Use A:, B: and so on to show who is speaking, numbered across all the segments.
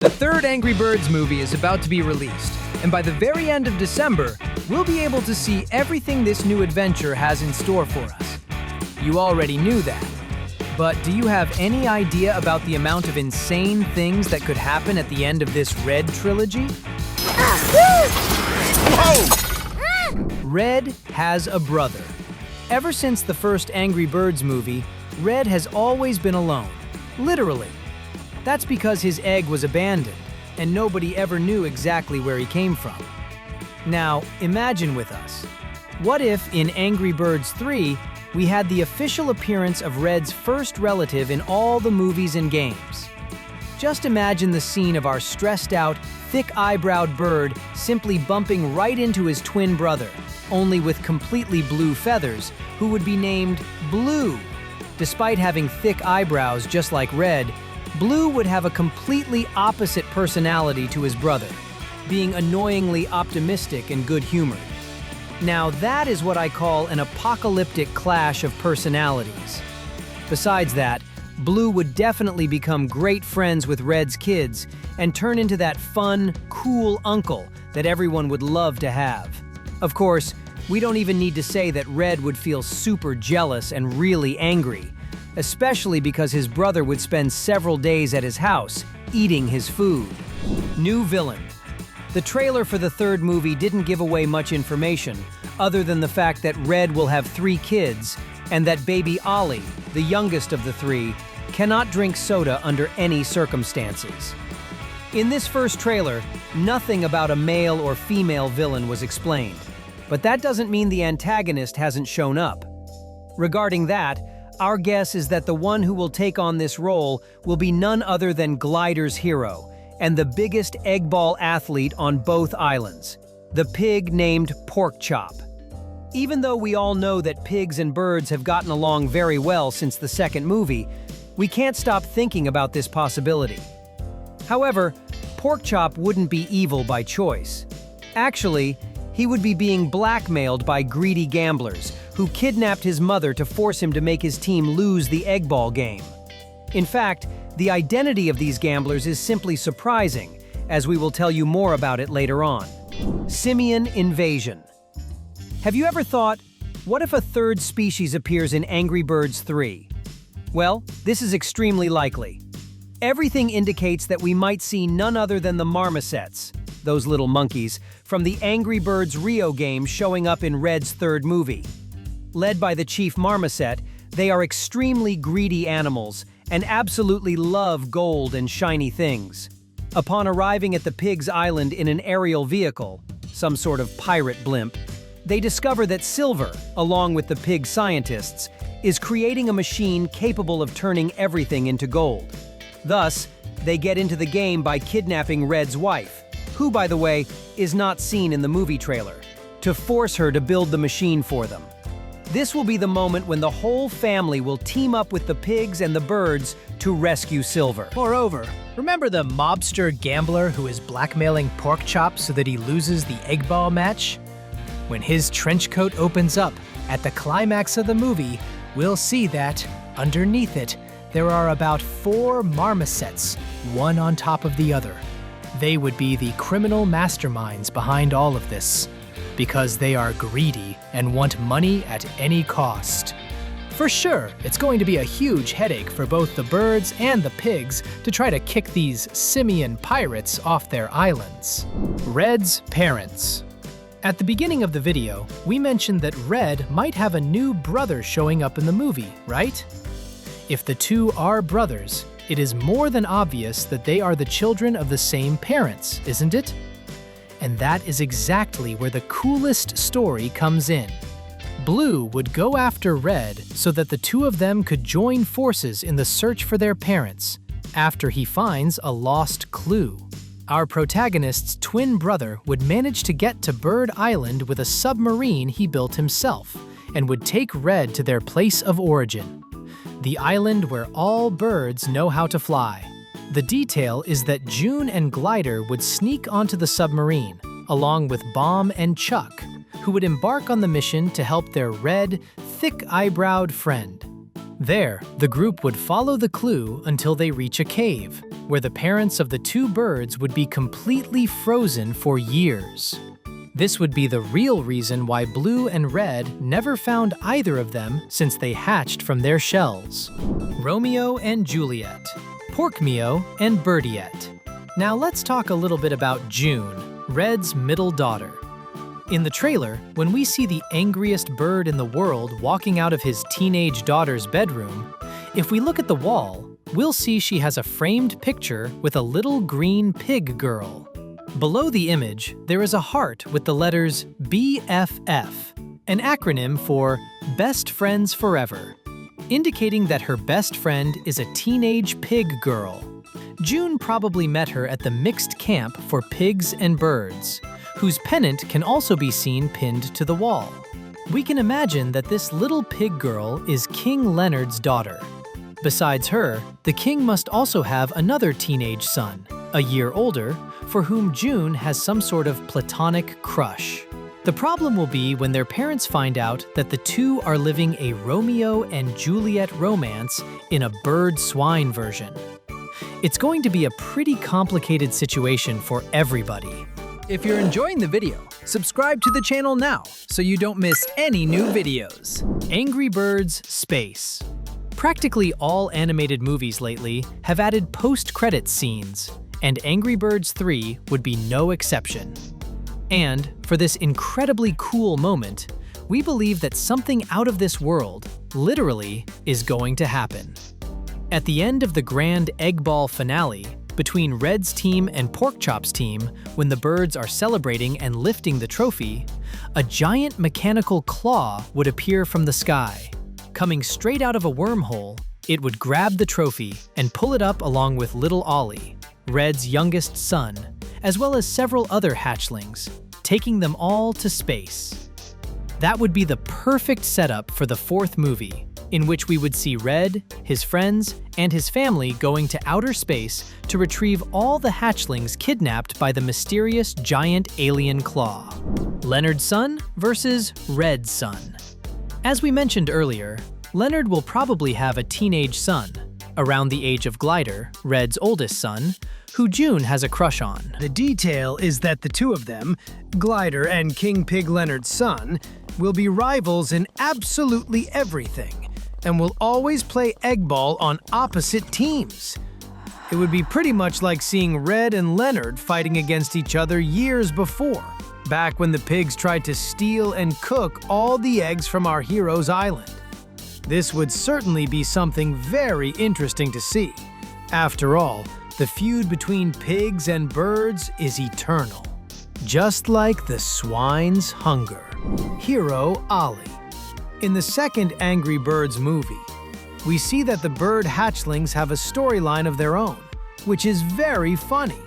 A: The third Angry Birds movie is about to be released, and by the very end of December, we'll be able to see everything this new adventure has in store for us. You already knew that. But do you have any idea about the amount of insane things that could happen at the end of this Red trilogy?
B: Whoa!
A: Red has a brother. Ever since the first Angry Birds movie, Red has always been alone, literally. That's because his egg was abandoned, and nobody ever knew exactly where he came from. Now, imagine with us. What if, in Angry Birds 3, we had the official appearance of Red's first relative in all the movies and games? Just imagine the scene of our stressed-out, thick-eyebrowed bird simply bumping right into his twin brother, only with completely blue feathers, who would be named Blue. Despite having thick eyebrows just like Red, Blue would have a completely opposite personality to his brother, being annoyingly optimistic and good-humored. Now that is what I call an apocalyptic clash of personalities. Besides that, Blue would definitely become great friends with Red's kids and turn into that fun, cool uncle that everyone would love to have. Of course, we don't even need to say that Red would feel super jealous and really angry, especially because his brother would spend several days at his house, eating his food. New villain. The trailer for the third movie didn't give away much information, other than the fact that Red will have 3 kids, and that baby Ollie, the youngest of the 3, cannot drink soda under any circumstances. In this first trailer, nothing about a male or female villain was explained, but that doesn't mean the antagonist hasn't shown up. Regarding that, our guess is that the one who will take on this role will be none other than Glider's hero, and the biggest eggball athlete on both islands, the pig named Porkchop. Even though we all know that pigs and birds have gotten along very well since the second movie, we can't stop thinking about this possibility. However, Porkchop wouldn't be evil by choice. Actually, he would be being blackmailed by greedy gamblers who kidnapped his mother to force him to make his team lose the eggball game. In fact, the identity of these gamblers is simply surprising, as we will tell you more about it later on. Simian invasion. Have you ever thought, what if a third species appears in Angry Birds 3? Well, this is extremely likely. Everything indicates that we might see none other than the marmosets, those little monkeys, from the Angry Birds Rio game showing up in Red's third movie. Led by the chief marmoset, they are extremely greedy animals and absolutely love gold and shiny things. Upon arriving at the pig's island in an aerial vehicle, some sort of pirate blimp, they discover that Silver, along with the pig scientists, is creating a machine capable of turning everything into gold. Thus, they get into the game by kidnapping Red's wife, who, by the way, is not seen in the movie trailer, to force her to build the machine for them. This will be the moment when the whole family will team up with the pigs and the birds to rescue Silver.
B: Moreover, remember the mobster gambler who is blackmailing Porkchop so that he loses the eggball match? When his trench coat opens up at the climax of the movie, we'll see that, underneath it, there are about 4 marmosets, one on top of the other. They would be the criminal masterminds behind all of this, because they are greedy and want money at any cost. For sure, it's going to be a huge headache for both the birds and the pigs to try to kick these simian pirates off their islands. Red's parents. At the beginning of the video, we mentioned that Red might have a new brother showing up in the movie, right? If the two are brothers, it is more than obvious that they are the children of the same parents, isn't it? And that is exactly where the coolest story comes in. Blue would go after Red so that the two of them could join forces in the search for their parents, after he finds a lost clue. Our protagonist's twin brother would manage to get to Bird Island with a submarine he built himself, and would take Red to their place of origin, the island where all birds know how to fly. The detail is that June and Glider would sneak onto the submarine, along with Bomb and Chuck, who would embark on the mission to help their red, thick-eyebrowed friend. There, the group would follow the clue until they reach a cave, where the parents of the two birds would be completely frozen for years. This would be the real reason why Blue and Red never found either of them since they hatched from their shells. Romeo and Juliet, Porkmeo and Birdiette. Now let's talk a little bit about June, Red's middle daughter. In the trailer, when we see the angriest bird in the world walking out of his teenage daughter's bedroom, if we look at the wall, we'll see she has a framed picture with a little green pig girl. Below the image, there is a heart with the letters BFF, an acronym for Best Friends Forever, indicating that her best friend is a teenage pig girl. June probably met her at the mixed camp for pigs and birds, whose pennant can also be seen pinned to the wall. We can imagine that this little pig girl is King Leonard's daughter. Besides her, the king must also have another teenage son, a year older, for whom June has some sort of platonic crush. The problem will be when their parents find out that the two are living a Romeo and Juliet romance in a bird-swine version. It's going to be a pretty complicated situation for everybody.
A: If you're enjoying the video, subscribe to the channel now so you don't miss any new videos.
B: Angry Birds Space. Practically all animated movies lately have added post-credits scenes, and Angry Birds 3 would be no exception. And for this incredibly cool moment, we believe that something out of this world, literally, is going to happen. At the end of the grand egg ball finale, between Red's team and Porkchop's team, when the birds are celebrating and lifting the trophy, a giant mechanical claw would appear from the sky. Coming straight out of a wormhole, it would grab the trophy and pull it up along with little Ollie, Red's youngest son, as well as several other hatchlings, taking them all to space. That would be the perfect setup for the fourth movie, in which we would see Red, his friends, and his family going to outer space to retrieve all the hatchlings kidnapped by the mysterious giant alien claw. Leonard's son versus Red's son. As we mentioned earlier, Leonard will probably have a teenage son, around the age of Glider, Red's oldest son, who June has a crush on.
A: The detail is that the two of them, Glider and King Pig Leonard's son, will be rivals in absolutely everything, and will always play egg ball on opposite teams. It would be pretty much like seeing Red and Leonard fighting against each other years before, back when the pigs tried to steal and cook all the eggs from our hero's island. This would certainly be something very interesting to see. After all, the feud between pigs and birds is eternal, just like the swine's hunger. Hero Ollie. In the second Angry Birds movie, we see that the bird hatchlings have a storyline of their own, which is very funny.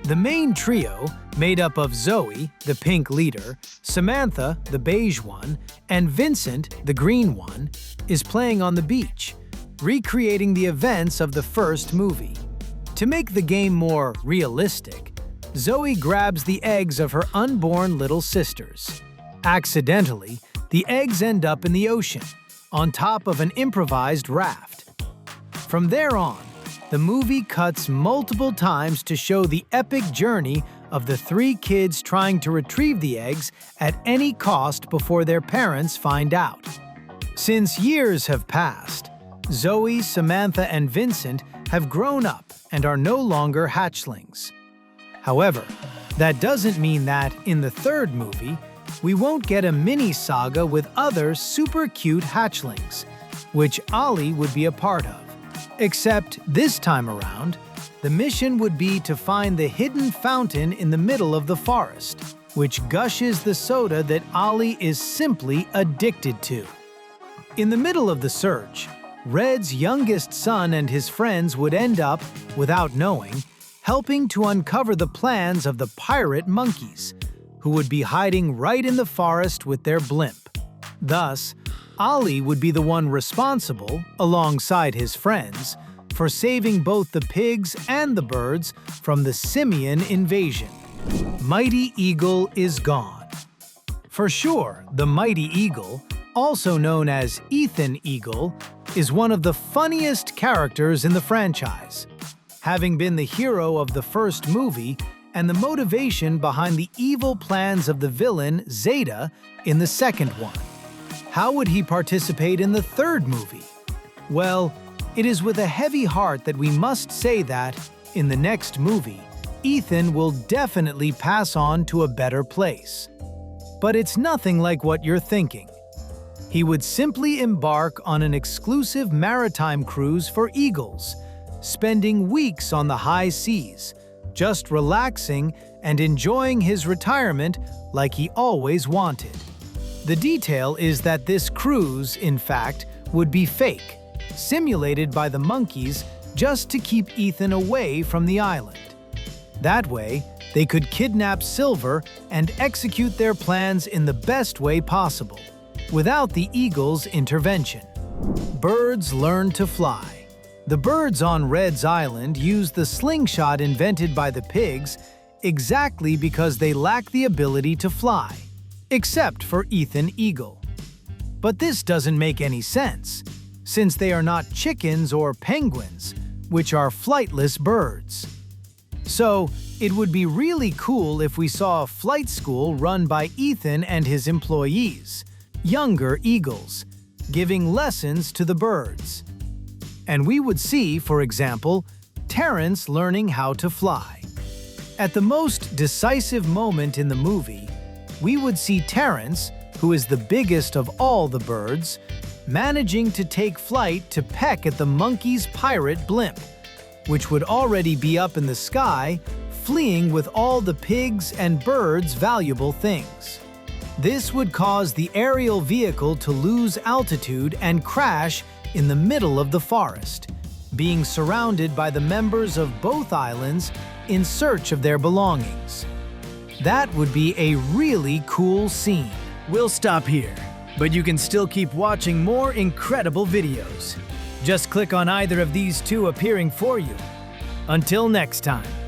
A: The main trio, made up of Zoe, the pink leader, Samantha, the beige one, and Vincent, the green one, is playing on the beach, recreating the events of the first movie. To make the game more realistic, Zoe grabs the eggs of her unborn little sisters. Accidentally, the eggs end up in the ocean, on top of an improvised raft. From there on, the movie cuts multiple times to show the epic journey of the three kids trying to retrieve the eggs at any cost before their parents find out. Since years have passed, Zoe, Samantha, and Vincent have grown up and are no longer hatchlings. However, that doesn't mean that, in the third movie, we won't get a mini-saga with other super cute hatchlings, which Ollie would be a part of. Except this time around, the mission would be to find the hidden fountain in the middle of the forest, which gushes the soda that Ollie is simply addicted to. In the middle of the search, Red's youngest son and his friends would end up, without knowing, helping to uncover the plans of the pirate monkeys, who would be hiding right in the forest with their blimp. Thus, Ollie would be the one responsible, alongside his friends, for saving both the pigs and the birds from the simian invasion. Mighty Eagle is gone. For sure, the Mighty Eagle, also known as Ethan Eagle, is one of the funniest characters in the franchise. having been the hero of the first movie and the motivation behind the evil plans of the villain, Zeta, in the second one. How would he participate in the third movie? Well, it is with a heavy heart that we must say that, in the next movie, Ethan will definitely pass on to a better place. But it's nothing like what you're thinking. He would simply embark on an exclusive maritime cruise for eagles, spending weeks on the high seas, just relaxing and enjoying his retirement like he always wanted. The detail is that this cruise, in fact, would be fake, simulated by the monkeys just to keep Ethan away from the island. That way, they could kidnap Silver and execute their plans in the best way possible, without the eagle's intervention. Birds learn to fly. The birds on Red's Island use the slingshot invented by the pigs exactly because they lack the ability to fly, except for Ethan Eagle. But this doesn't make any sense, since they are not chickens or penguins, which are flightless birds. So, it would be really cool if we saw a flight school run by Ethan and his employees, younger eagles, giving lessons to the birds. And we would see, for example, Terrence learning how to fly. At the most decisive moment in the movie, we would see Terrence, who is the biggest of all the birds, managing to take flight to peck at the monkey's pirate blimp, which would already be up in the sky, fleeing with all the pigs' and birds' valuable things. This would cause the aerial vehicle to lose altitude and crash in the middle of the forest, being surrounded by the members of both islands in search of their belongings. That would be a really cool scene.
C: We'll stop here, but you can still keep watching more incredible videos. Just click on either of these two appearing for you. Until next time.